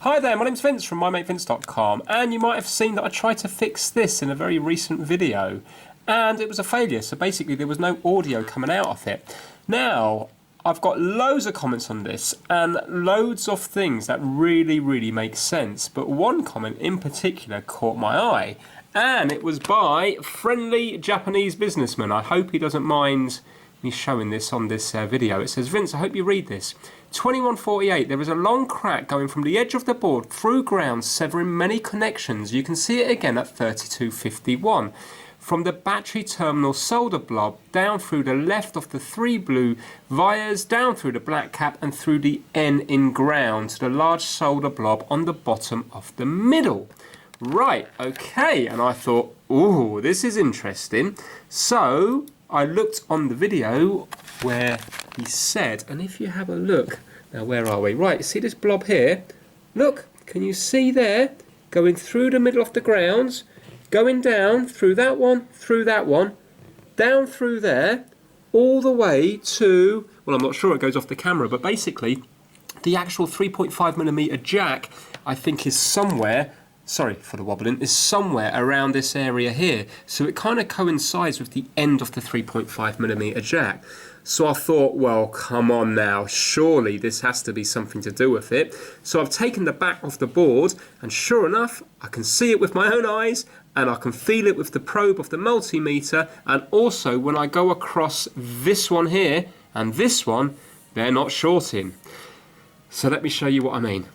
Hi there, my name's Vince from mymatevince.com, and you might have seen that I tried to fix this in a very recent video and it was a failure. So basically there was no audio coming out of it. Now I've got loads of comments on this and loads of things that really make sense, but one comment in particular caught my eye, and it was by Friendly Japanese Businessman. I hope he doesn't mind me showing this on this video. It says, Vince, I hope you read this. 2148, there is a long crack going from the edge of the board through ground, severing many connections. You can see it again at 3251. From the battery terminal solder blob down through the left of the 3 blue wires, down through the black cap and through the N in ground to the large solder blob on the bottom of the middle. Right, okay, and I thought, ooh, this is interesting. So I looked on the video where he said, and if you have a look, now where are we? Right, see this blob here? Look, can you see there? Going through the middle of the grounds, going down through that one, down through there, all the way to, well, I'm not sure, it goes off the camera, but basically the actual 3.5mm jack, I think, is somewhere, sorry for the wobbling, is somewhere around this area here. So it kind of coincides with the end of the 3.5mm jack. So I thought, well, come on now, surely this has to be something to do with it. So I've taken the back off the board, and sure enough, I can see it with my own eyes, and I can feel it with the probe of the multimeter, and also when I go across this one here and this one, they're not shorting. So let me show you what I mean.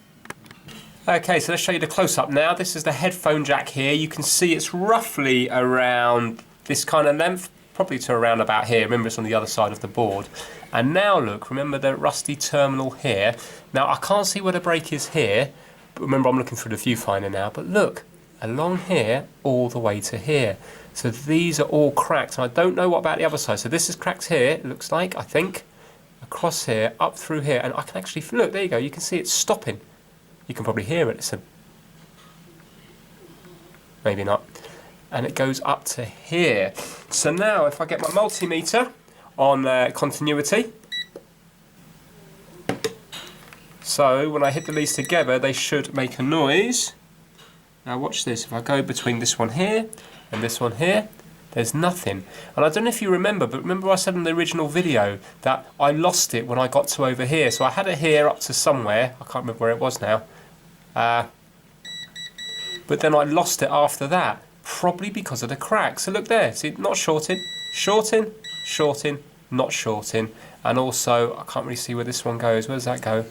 Okay, so let's show you the close-up now. This is the headphone jack here. You can see it's roughly around this kind of length, probably to around about here. Remember, it's on the other side of the board. And now look, remember the rusty terminal here. Now I can't see where the break is here, but remember I'm looking through the viewfinder now, but look, along here all the way to here. So these are all cracked, and I don't know what about the other side. So this is cracked here, it looks like, I think, across here, up through here, and I can actually, look, there you go, you can see it's stopping. You can probably hear it, listen. Maybe not. And it goes up to here. So now if I get my multimeter on continuity, so when I hit the leads together they should make a noise. Now watch this, if I go between this one here and this one here, there's nothing. And I don't know if you remember, but remember I said in the original video that I lost it when I got to over here. So I had it here up to somewhere, I can't remember where it was now, but then I lost it after that. Probably because of the crack. So look there, see, not shorting, shorting, shorting, not shorting. And also, I can't really see where this one goes. Where does that go?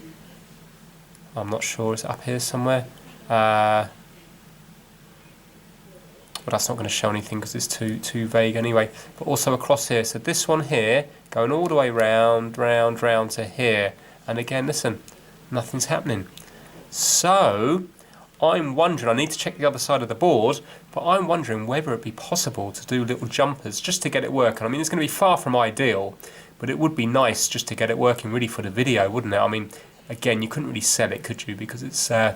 I'm not sure, is it up here somewhere? Well, that's not going to show anything because it's too vague anyway. But also across here, so this one here, going all the way round to here. And again, listen, nothing's happening. So I'm wondering, I need to check the other side of the board, but I'm wondering whether it'd be possible to do little jumpers just to get it working. I mean, it's going to be far from ideal, but it would be nice just to get it working really for the video, wouldn't it? I mean, again, you couldn't really sell it, could you? Because it's, I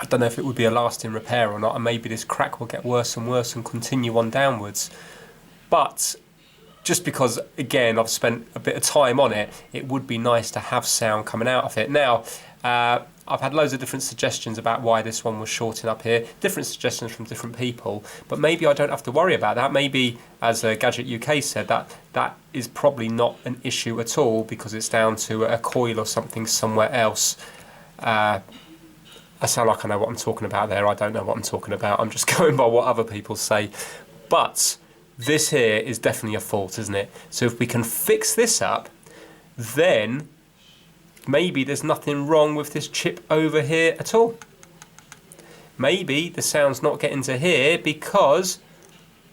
don't know if it would be a lasting repair or not, and maybe this crack will get worse and worse and continue on downwards. But just because, again, I've spent a bit of time on it, it would be nice to have sound coming out of it. Now, I've had loads of different suggestions about why this one was shorting up here, different suggestions from different people, but maybe I don't have to worry about that. Maybe, as Gadget UK said, that is probably not an issue at all because it's down to a coil or something somewhere else. I sound like I know what I'm talking about there. I don't know what I'm talking about. I'm just going by what other people say. But this here is definitely a fault, isn't it? So if we can fix this up, then maybe there's nothing wrong with this chip over here at all. Maybe the sound's not getting to here because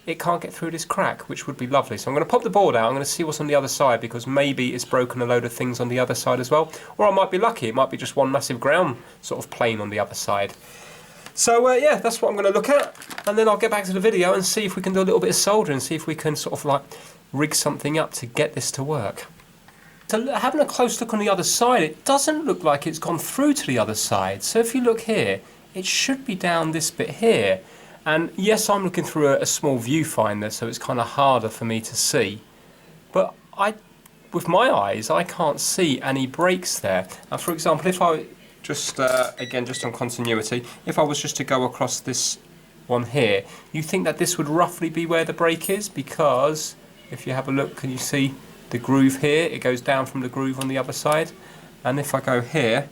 it can't get through this crack, which would be lovely. So I'm going to pop the board out, I'm going to see what's on the other side, because maybe it's broken a load of things on the other side as well. Or I might be lucky, it might be just one massive ground sort of plane on the other side. So yeah, that's what I'm going to look at, and then I'll get back to the video and see if we can do a little bit of soldering, see if we can sort of like rig something up to get this to work. So having a close look on the other side, it doesn't look like it's gone through to the other side. So if you look here, it should be down this bit here. And yes, I'm looking through a small viewfinder, so it's kind of harder for me to see. But with my eyes, I can't see any breaks there. And for example, if I just again, just on continuity, if I was just to go across this one here, you think that this would roughly be where the brake is? Because if you have a look, can you see the groove here? It goes down from the groove on the other side. And if I go here,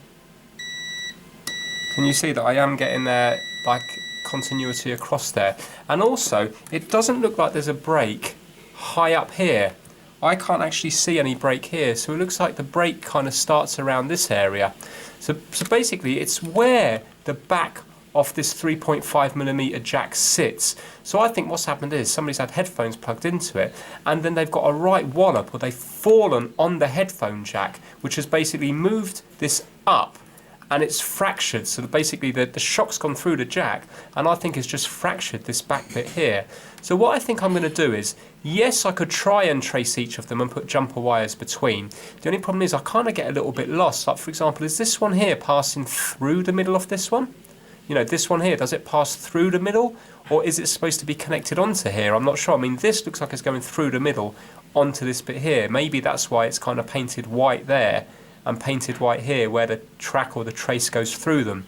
can you see that I am getting there, like continuity across there? And also, it doesn't look like there's a brake high up here. I can't actually see any brake here, so it looks like the brake kind of starts around this area. So basically, it's where the back of this 3.5mm jack sits. So I think what's happened is somebody's had headphones plugged into it, and then they've got a right wallop, or they've fallen on the headphone jack, which has basically moved this up, and it's fractured. So basically the shock's gone through the jack, and I think it's just fractured this back bit here. So what I think I'm going to do is, yes, I could try and trace each of them and put jumper wires between. The only problem is I kind of get a little bit lost. Like, for example, is this one here passing through the middle of this one? You know, this one here, does it pass through the middle, or is it supposed to be connected onto here? I'm not sure. I mean, this looks like it's going through the middle onto this bit here. Maybe that's why it's kind of painted white there and painted white here, where the track or the trace goes through them.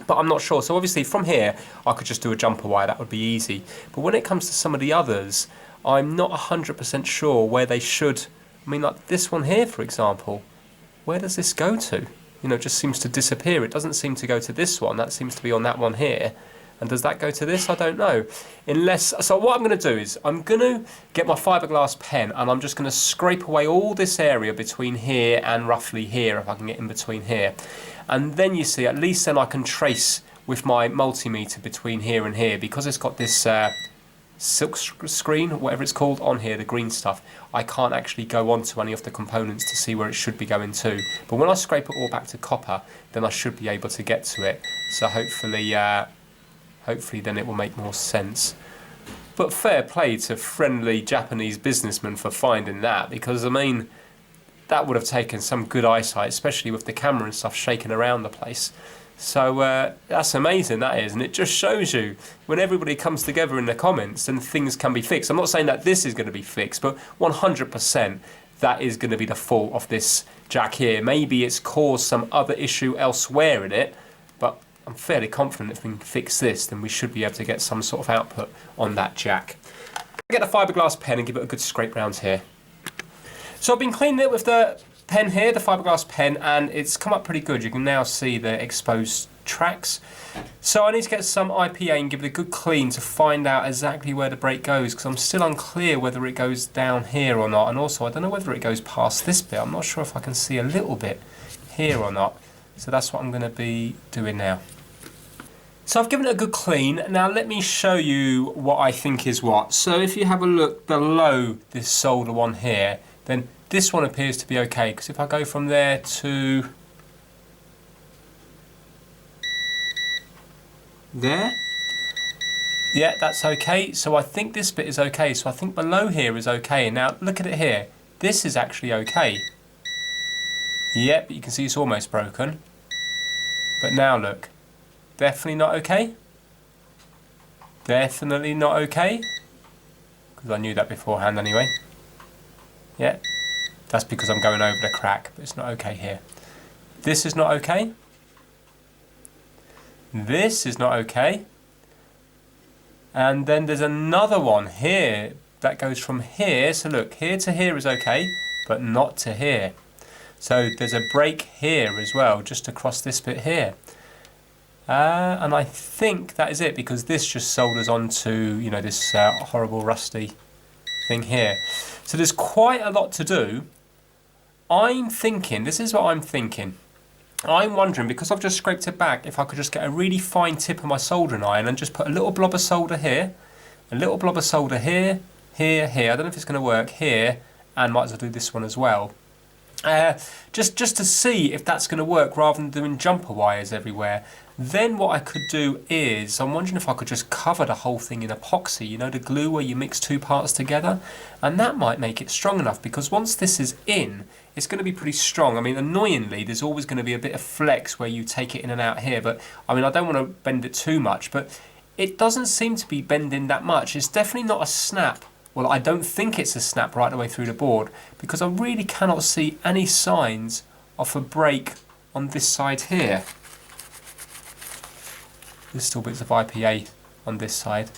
But I'm not sure. So obviously from here, I could just do a jumper wire. That would be easy. But when it comes to some of the others, I'm not 100% sure where they should. I mean, like this one here, for example, where does this go to? You know, it just seems to disappear. It doesn't seem to go to this one. That seems to be on that one here. And does that go to this? I don't know. Unless, so what I'm going to do is I'm going to get my fiberglass pen, and I'm just going to scrape away all this area between here and roughly here, if I can get in between here. And then you see, at least then I can trace with my multimeter between here and here, because it's got this silk screen, whatever it's called, on here, the green stuff. I can't actually go onto any of the components to see where it should be going to. But when I scrape it all back to copper, then I should be able to get to it. So hopefully then it will make more sense. But fair play to friendly Japanese businessmen for finding that, because I mean, that would have taken some good eyesight, especially with the camera and stuff shaking around the place. So that's amazing, that is, and it just shows you when everybody comes together in the comments, then things can be fixed. I'm not saying that this is going to be fixed, but 100% that is going to be the fault of this jack here. Maybe it's caused some other issue elsewhere in it, but I'm fairly confident if we can fix this, then we should be able to get some sort of output on that jack. Get the fiberglass pen and give it a good scrape round here. So I've been cleaning it with the pen here, the fiberglass pen, and it's come up pretty good. You can now see the exposed tracks. So I need to get some IPA and give it a good clean to find out exactly where the brake goes, because I'm still unclear whether it goes down here or not, and also I don't know whether it goes past this bit. I'm not sure if I can see a little bit here or not. So that's what I'm going to be doing now. So I've given it a good clean. Now let me show you what I think is what. So if you have a look below this solder one here, then this one appears to be okay, because if I go from there to there, yeah, that's okay. So I think this bit is okay. So I think below here is okay. And now look at it here. This is actually okay. Yep, you can see it's almost broken. But now look. Definitely not okay. Definitely not okay. Because I knew that beforehand anyway. Yeah. That's because I'm going over the crack, but it's not okay here. This is not okay. This is not okay. And then there's another one here that goes from here. So look, here to here is okay, but not to here. So there's a break here as well, just across this bit here. And I think that is it, because this just solders onto, you know, this horrible rusty thing here. So there's quite a lot to do. I'm thinking, this is what I'm thinking. I'm wondering, because I've just scraped it back, if I could just get a really fine tip of my soldering iron and just put a little blob of solder here, a little blob of solder here, here, here. I don't know if it's going to work here, and might as well do this one as well. Just to see if that's going to work, rather than doing jumper wires everywhere. Then what I could do is, I'm wondering if I could just cover the whole thing in epoxy, you know, the glue where you mix two parts together, and that might make it strong enough, because once this is in, it's going to be pretty strong. I mean, annoyingly, there's always going to be a bit of flex where you take it in and out here, but I mean, I don't want to bend it too much, but it doesn't seem to be bending that much. It's definitely not a snap. Well, I don't think it's a snap right the way through the board, because I really cannot see any signs of a break on this side here. There's still bits of IPA on this side.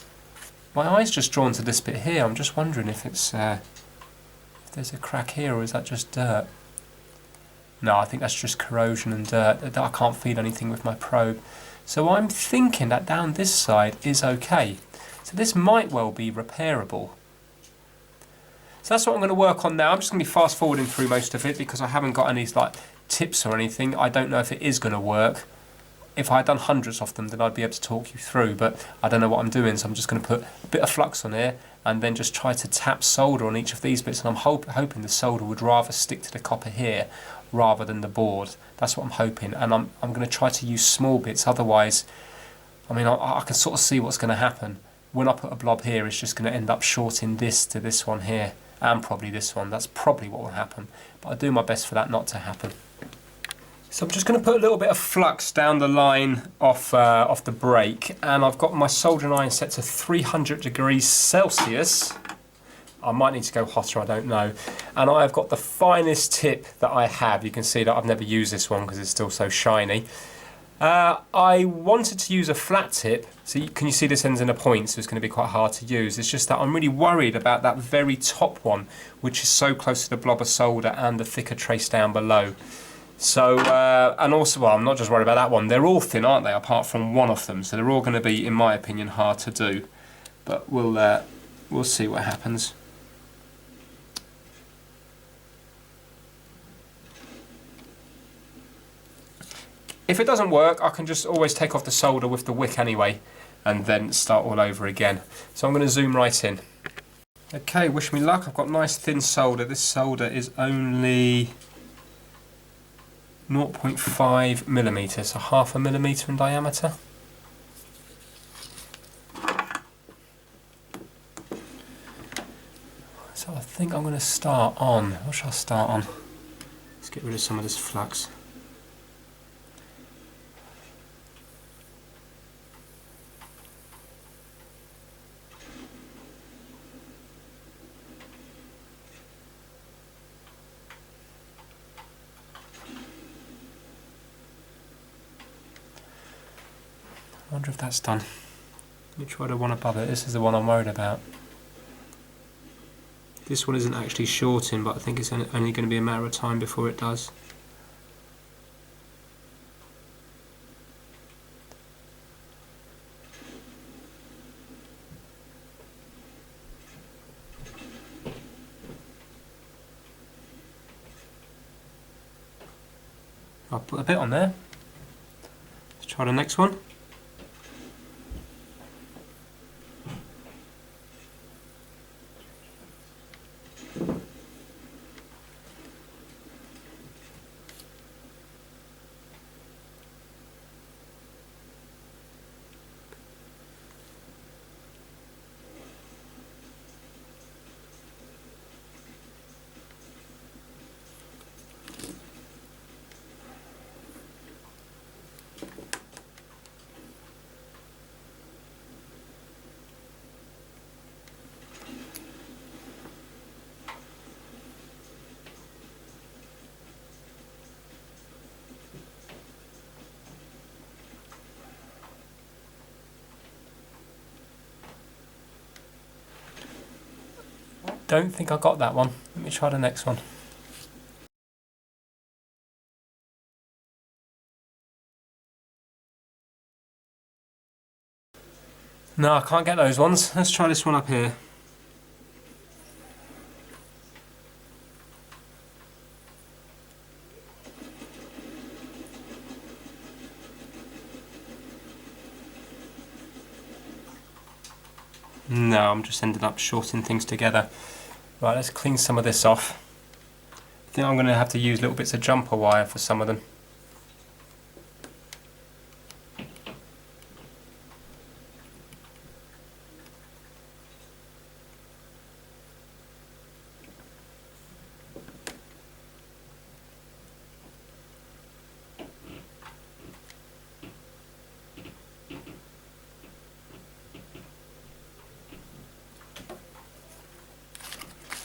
My eye's just drawn to this bit here. I'm just wondering if it's if there's a crack here, or is that just dirt? No, I think that's just corrosion and dirt. I can't feel anything with my probe. So I'm thinking that down this side is okay. So this might well be repairable. So that's what I'm going to work on now. I'm just going to be fast forwarding through most of it because I haven't got any like tips or anything. I don't know if it is going to work. If I had done hundreds of them, then I'd be able to talk you through, but I don't know what I'm doing, so I'm just going to put a bit of flux on here and then just try to tap solder on each of these bits, and I'm hoping the solder would rather stick to the copper here rather than the board. That's what I'm hoping, and I'm going to try to use small bits, otherwise, I mean, I can sort of see what's going to happen. When I put a blob here, it's just going to end up shorting this to this one here, and probably this one. That's probably what will happen, but I'll do my best for that not to happen. So I'm just going to put a little bit of flux down the line off the brake, and I've got my soldering iron set to 300 degrees Celsius. I might need to go hotter, I don't know. And I've got the finest tip that I have. You can see that I've never used this one because it's still so shiny. I wanted to use a flat tip, so can you see this ends in a point, so it's going to be quite hard to use. It's just that I'm really worried about that very top one, which is so close to the blob of solder and the thicker trace down below. So, and also, well, I'm not just worried about that one. They're all thin, aren't they, apart from one of them. So they're all going to be, in my opinion, hard to do. But we'll see what happens. If it doesn't work, I can just always take off the solder with the wick anyway, and then start all over again. So I'm going to zoom right in. Okay, wish me luck. I've got nice thin solder. This solder is only 0.5 millimeters, so half a millimeter in diameter. So I think I'm going to start on, what shall I start on? Let's get rid of some of this flux. I wonder if that's done. Let me try the one above it. This is the one I'm worried about. This one isn't actually shorting, but I think it's only going to be a matter of time before it does. I'll put a bit on there. Let's try the next one. Don't think I got that one. Let me try the next one. No, I can't get those ones. Let's try this one up here. No, I'm just ended up shorting things together. Right, let's clean some of this off. I think I'm going to have to use little bits of jumper wire for some of them.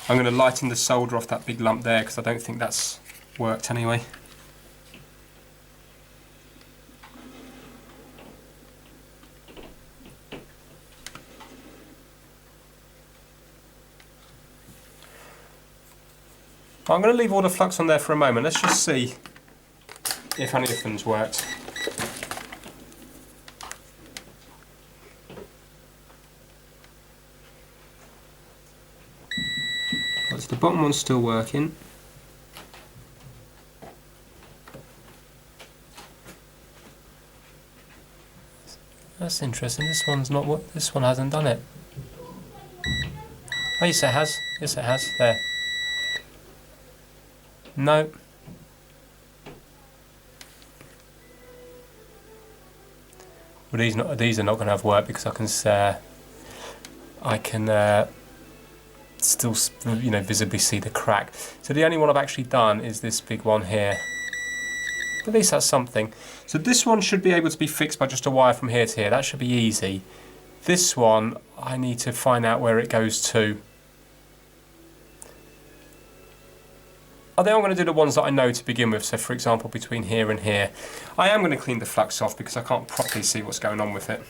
I'm going to lighten the solder off that big lump there because I don't think that's worked anyway. I'm going to leave all the flux on there for a moment. Let's just see if any of them's worked. So the bottom one's still working. That's interesting. This one's not what. This one hasn't done it. Oh, yes, it has. Yes, it has. There. No. Well, these are not going to have work because I can still, you know, visibly see the crack. So the only one I've actually done is this big one here. But at least that's something. So this one should be able to be fixed by just a wire from here to here. That should be easy. This one, I need to find out where it goes to. I think I'm going to do the ones that I know to begin with. So for example, between here and here. I am going to clean the flux off because I can't properly see what's going on with it.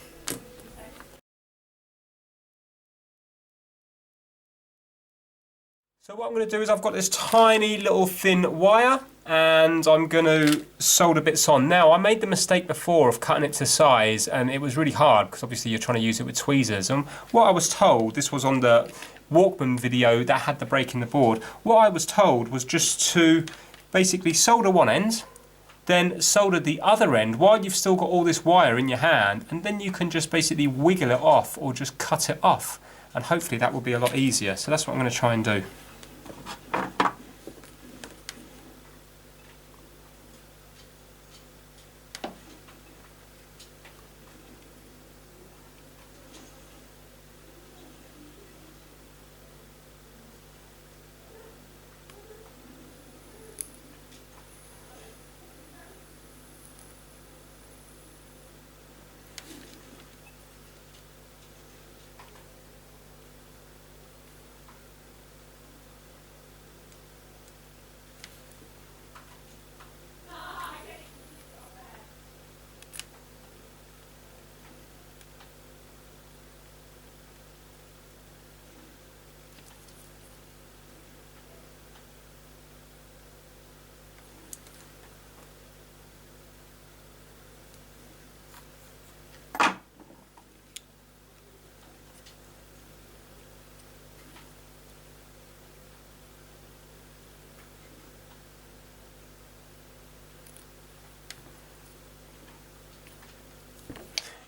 So what I'm going to do is I've got this tiny little thin wire and I'm going to solder bits on. Now I made the mistake before of cutting it to size and it was really hard because obviously you're trying to use it with tweezers. And what I was told, this was on the Walkman video that had the break in the board, what I was told was just to basically solder one end, then solder the other end while you've still got all this wire in your hand, and then you can just basically wiggle it off or just cut it off, and hopefully that will be a lot easier. So that's what I'm going to try and do.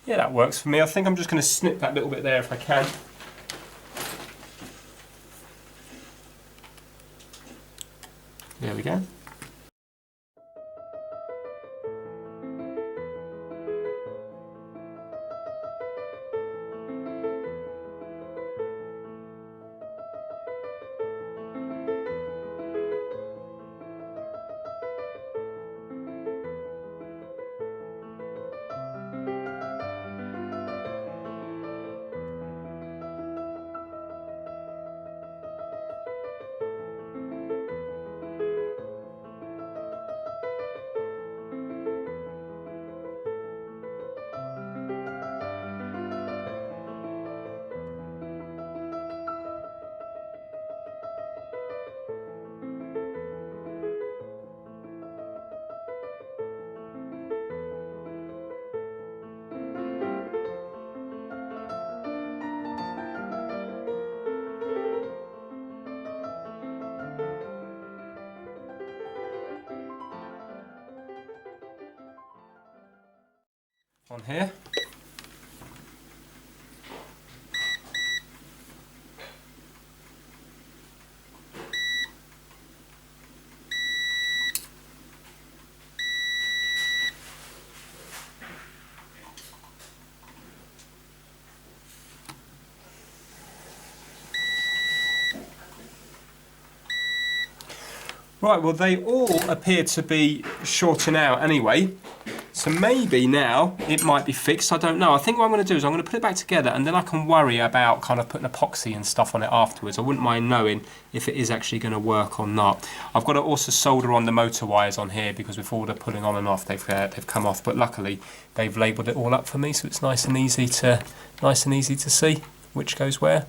Yeah, that works for me. I think I'm just going to snip that little bit there if I can. There we go. On here. Right, well they all appear to be shorting out anyway. So maybe now it might be fixed, I don't know. I think what I'm going to do is I'm going to put it back together and then I can worry about kind of putting epoxy and stuff on it afterwards. I wouldn't mind knowing if it is actually going to work or not. I've got to also solder on the motor wires on here because with all the pulling on and off they've come off, but luckily they've labelled it all up for me so it's nice and easy to see which goes where.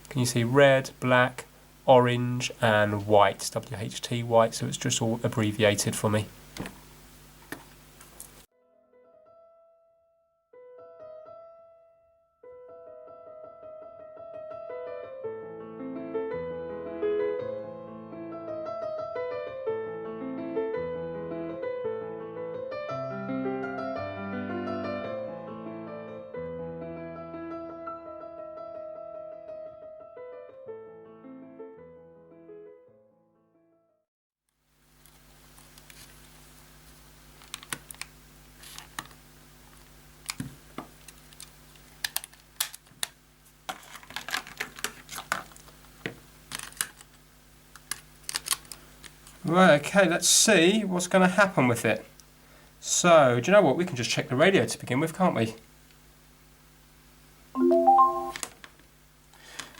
Can you see red, black, orange and white, WHT white, so it's just all abbreviated for me. Right, okay, let's see what's going to happen with it. So, do you know what? We can just check the radio to begin with, can't we? I'm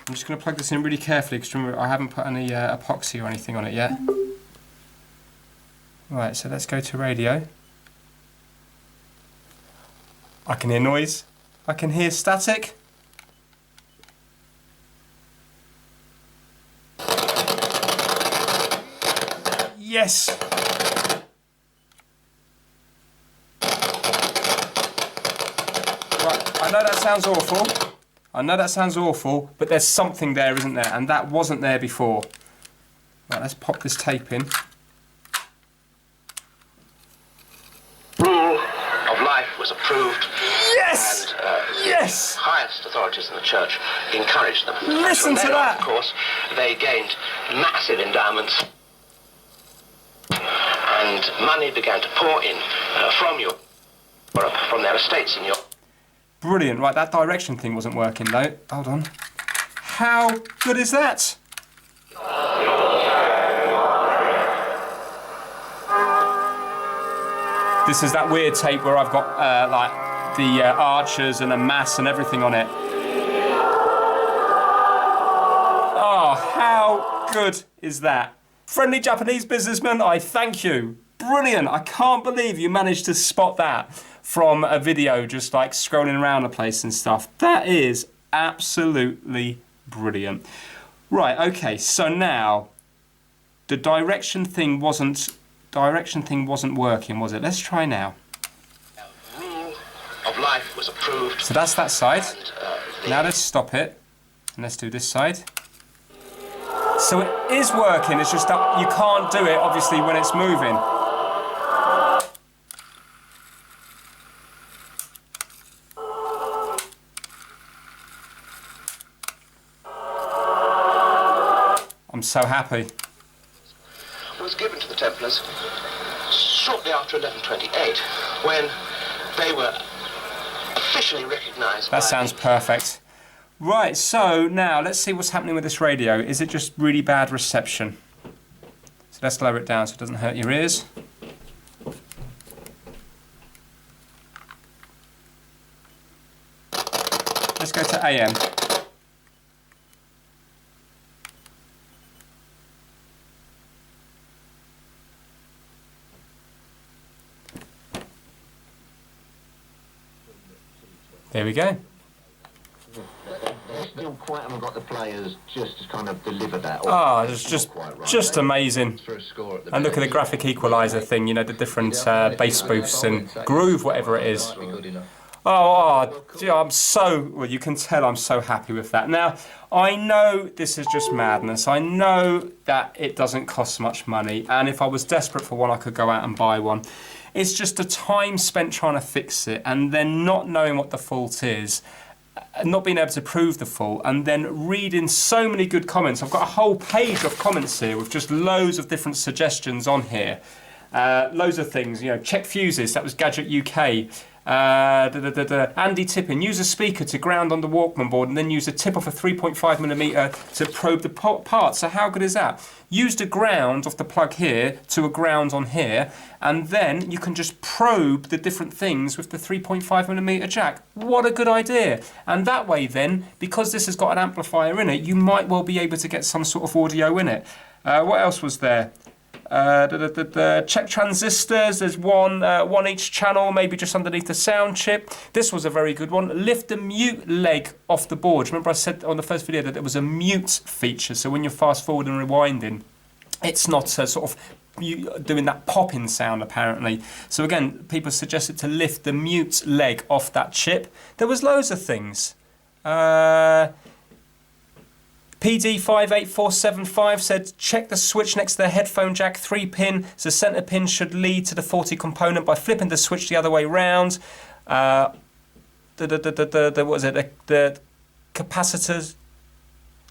just going to plug this in really carefully because remember I haven't put any epoxy or anything on it yet. Right, so let's go to radio. I can hear noise. I can hear static. Yes! Right, I know that sounds awful. I know that sounds awful, but there's something there, isn't there? And that wasn't there before. Right, let's pop this tape in. Rule of life was approved. Yes! And yes! the highest authorities in the church encouraged them. Listen to that! Of course, they gained massive endowments. And money began to pour in from Europe, from their estates in Europe. Brilliant. Right, that direction thing wasn't working though. Hold on. How good is that? This is that weird tape where I've got like the archers and a mass and everything on it. Oh, how good is that? Friendly Japanese businessman, I thank you. Brilliant. I can't believe you managed to spot that from a video just like scrolling around the place and stuff. That is absolutely brilliant. Right, okay, so now the direction thing wasn't working, was it? Let's try now. Rule of life was approved. So that's that side. And, now let's stop it and let's do this side. So it is working, it's just that you can't do it, obviously, when it's moving. I'm so happy. was given to the Templars shortly after 1128, when they were officially recognised. That sounds perfect. Right, so now let's see what's happening with this radio. Is it just really bad reception? So let's lower it down so it doesn't hurt your ears. Let's go to AM. There we go. Still quite haven't got the players just to kind of deliver that. Oh, it's just amazing. And look at the graphic equalizer thing, you know, the different bass boosts and groove, whatever it is. I'm so, well, you can tell I'm so happy with that. Now, I know this is just madness. I know that it doesn't cost much money, and if I was desperate for one, I could go out and buy one. It's just the time spent trying to fix it, and then not knowing what the fault is, not being able to prove the fault, and then reading so many good comments. I've got a whole page of comments here with just loads of different suggestions on here. Loads of things, you know, check fuses, that was Gadget UK. Andy Tippin, use a speaker to ground on the Walkman board and then use a tip off a 3.5mm to probe the part. So how good is that? Use the ground off the plug here to a ground on here, and then you can just probe the different things with the 3.5mm jack. What a good idea. And that way then, because this has got an amplifier in it, you might well be able to get some sort of audio in it. What else was there? Check transistors. There's one each channel, maybe just underneath the sound chip. This was a very good one. Lift the mute leg off the board. Remember I said on the first video that there was a mute feature, so when you're fast forward and rewinding, it's not sort of doing that popping sound apparently. So again, people suggested to lift the mute leg off that chip. There was loads of things. PD58475 said check the switch next to the headphone jack 3-pin. So the center pin should lead to the faulty component by flipping the switch the other way round. What was it? The capacitors.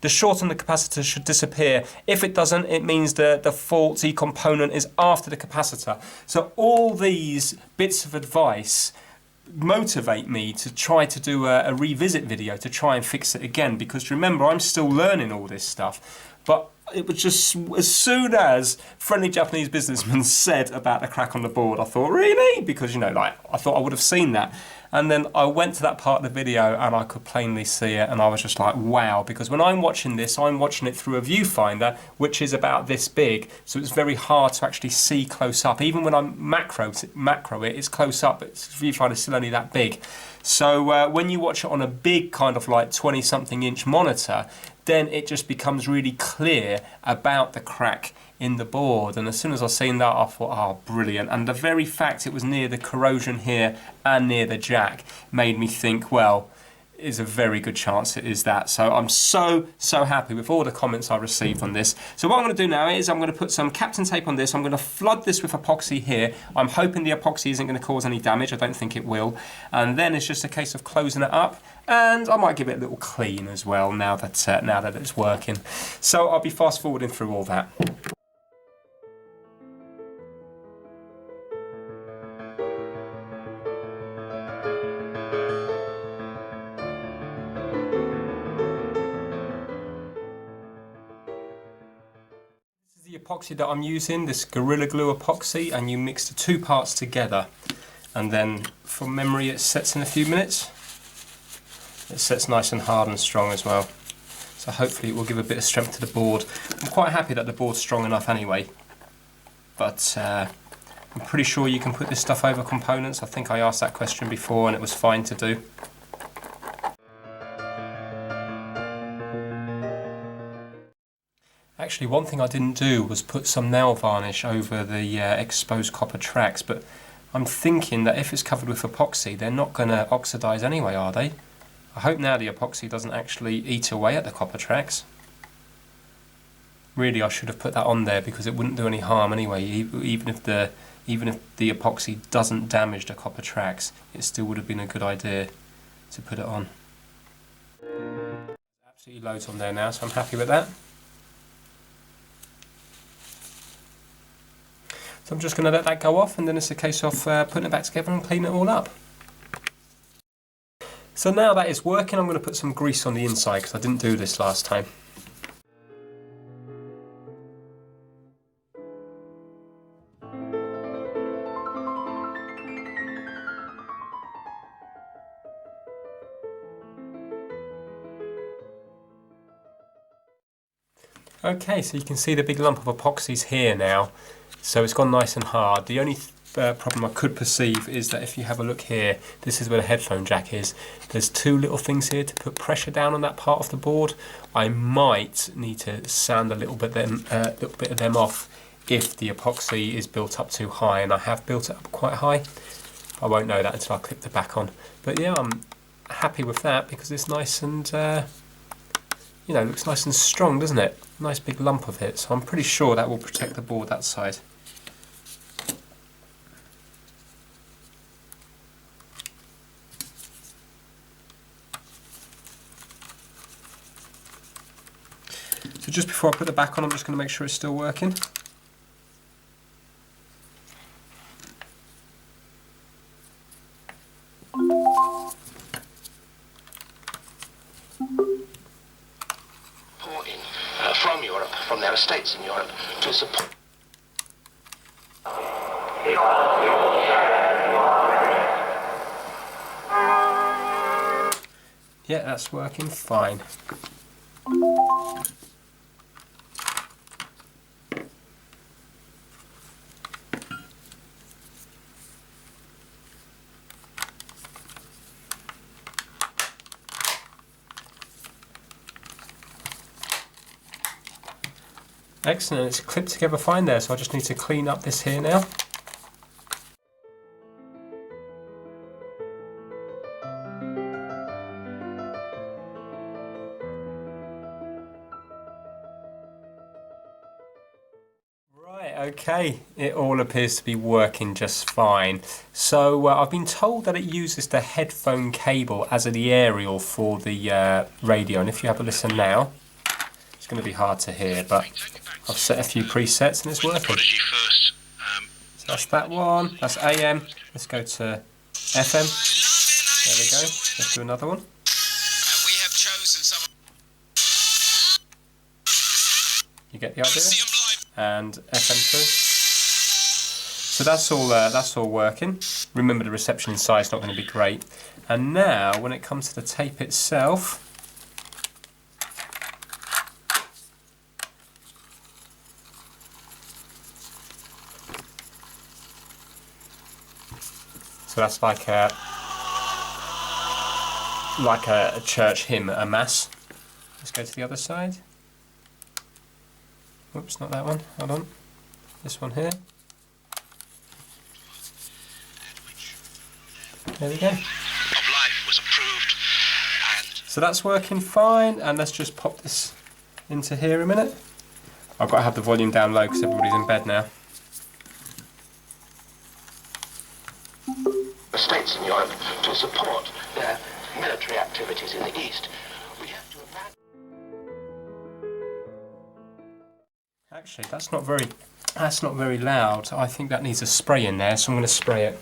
The short on the capacitor should disappear. If it doesn't, it means the faulty component is after the capacitor. So all these bits of advice motivate me to try to do a revisit video to try and fix it again, because remember, I'm still learning all this stuff. But it was just, as soon as Friendly Japanese Businessman said about the crack on the board, I thought, really? Because, you know, like, I thought I would have seen that. And then I went to that part of the video and I could plainly see it, and I was just like, wow, because when I'm watching this, I'm watching it through a viewfinder, which is about this big, so it's very hard to actually see close up. Even when I'm macro it's close up, but the viewfinder is still only that big. So when you watch it on a big kind of like 20-something inch monitor, then it just becomes really clear about the crack in the board. And as soon as I seen that, I thought, oh, brilliant. And the very fact it was near the corrosion here and near the jack made me think, well, is a very good chance it is that. So I'm so happy with all the comments I received on this. So what I'm going to do now is I'm going to put some Kapton tape on this. I'm going to flood this with epoxy here. I'm hoping the epoxy isn't going to cause any damage. I don't think it will. And then it's just a case of closing it up. And I might give it a little clean as well now that it's working. So I'll be fast forwarding through all that. The epoxy that I'm using, this Gorilla Glue epoxy, and you mix the two parts together, and then from memory it sets in a few minutes. It sets nice and hard and strong as well, so hopefully it will give a bit of strength to the board. I'm quite happy that the board's strong enough anyway, but I'm pretty sure you can put this stuff over components. I think I asked that question before and it was fine to do. Actually, one thing I didn't do was put some nail varnish over the exposed copper tracks, but I'm thinking that if it's covered with epoxy, they're not going to oxidize anyway, are they? I hope now the epoxy doesn't actually eat away at the copper tracks. Really, I should have put that on there because it wouldn't do any harm anyway. Even if the epoxy doesn't damage the copper tracks, it still would have been a good idea to put it on. Absolutely loads on there now, so I'm happy with that. So I'm just going to let that go off, and then it's a case of putting it back together and cleaning it all up. So now that is working, I'm going to put some grease on the inside because I didn't do this last time. Okay, so you can see the big lump of epoxy's here now. So it's gone nice and hard. The only problem I could perceive is that if you have a look here, this is where the headphone jack is. There's two little things here to put pressure down on that part of the board. I might need to sand a little bit of them off if the epoxy is built up too high, and I have built it up quite high. I won't know that until I clip the back on. But yeah, I'm happy with that because it's nice and you know, looks nice and strong, doesn't it? Nice big lump of it. So I'm pretty sure that will protect the board that side. So just before I put the back on, I'm just going to make sure it's still working. From Europe, from their estates in Europe, to support. Yeah, that's working fine. Excellent, it's clipped together fine there, so I just need to clean up this here now. Okay, it all appears to be working just fine. So I've been told that it uses the headphone cable as the aerial for the radio, and if you have a listen now, it's going to be hard to hear, but I've set a few presets and it's working. So that's that one, that's AM, let's go to FM, there we go, let's do another one. You get the idea? And FM2. So that's all working. Remember, the reception inside is not going to be great. And now, when it comes to the tape itself, so that's like a church hymn, a mass. Let's go to the other side. Oops, not that one. Hold on. This one here. There we go. So that's working fine, and let's just pop this into here a minute. I've got to have the volume down low because everybody's in bed now. The states in Europe to support their military activities in the East. We have to imagine. Actually, that's not very loud. I think that needs a spray in there, so I'm going to spray it.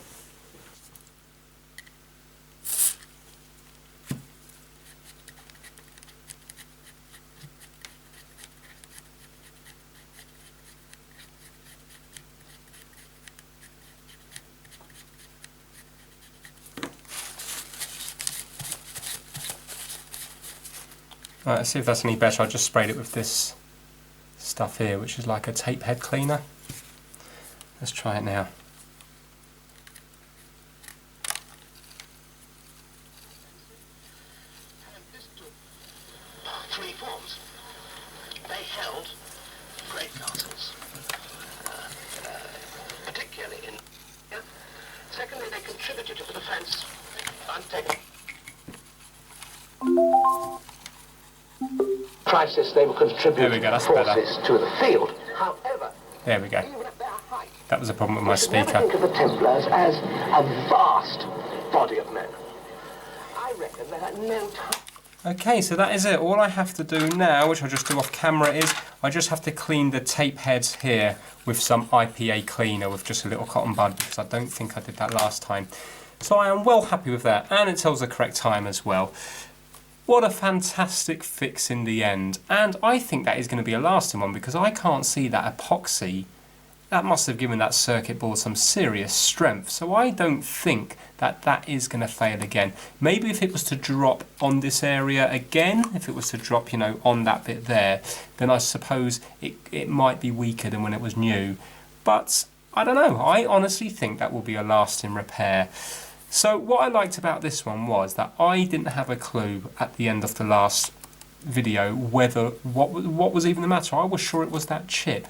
Right, let's see if that's any better. I just sprayed it with this stuff here, which is like a tape head cleaner. Let's try it now. Three forms. They held great castles, particularly in. Secondly, they contributed to the defence. Crisis, they were contributing forces to the field. However, there we go. even at their height, that was a problem with my you should never speaker. think of the Templars as a vast body of men. I reckon they had no time. Okay, so that is it. All I have to do now, which I'll just do off camera, is I just have to clean the tape heads here with some IPA cleaner with just a little cotton bud, because I don't think I did that last time. So I am well happy with that, and it tells the correct time as well. What a fantastic fix in the end, and I think that is going to be a lasting one, because I can't see that epoxy. That must have given that circuit board some serious strength, so I don't think that that is going to fail again. Maybe if it was to drop on this area again, if it was to drop, you know, on that bit there, then I suppose it might be weaker than when it was new. But I don't know, I honestly think that will be a lasting repair. So what I liked about this one was that I didn't have a clue at the end of the last video whether what was even the matter. I was sure it was that chip.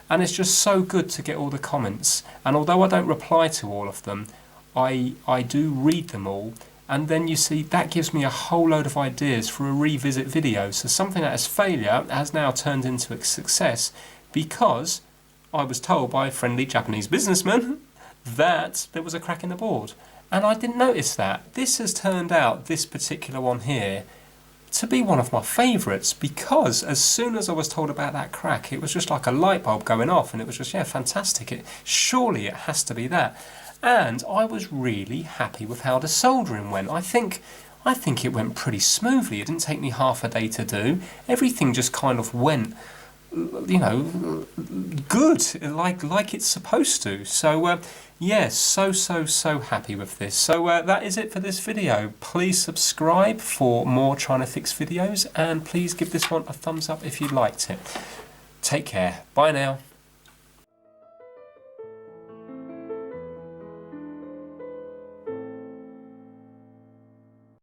And it's just so good to get all the comments. And although I don't reply to all of them, I do read them all. And then you see, that gives me a whole load of ideas for a revisit video. So something that is failure has now turned into a success, because I was told by a friendly Japanese businessman that there was a crack in the board. And I didn't notice that. This has turned out, this particular one here, to be one of my favourites, because as soon as I was told about that crack, it was just like a light bulb going off, and it was just, yeah, fantastic. Surely it has to be that. And I was really happy with how the soldering went. I think it went pretty smoothly. It didn't take me half a day to do. Everything just kind of went, you know, good, like it's supposed to. So yes, so happy with this. So that is it for this video. Please subscribe for more trying to fix videos, and please give this one a thumbs up if you liked it. Take care. Bye now.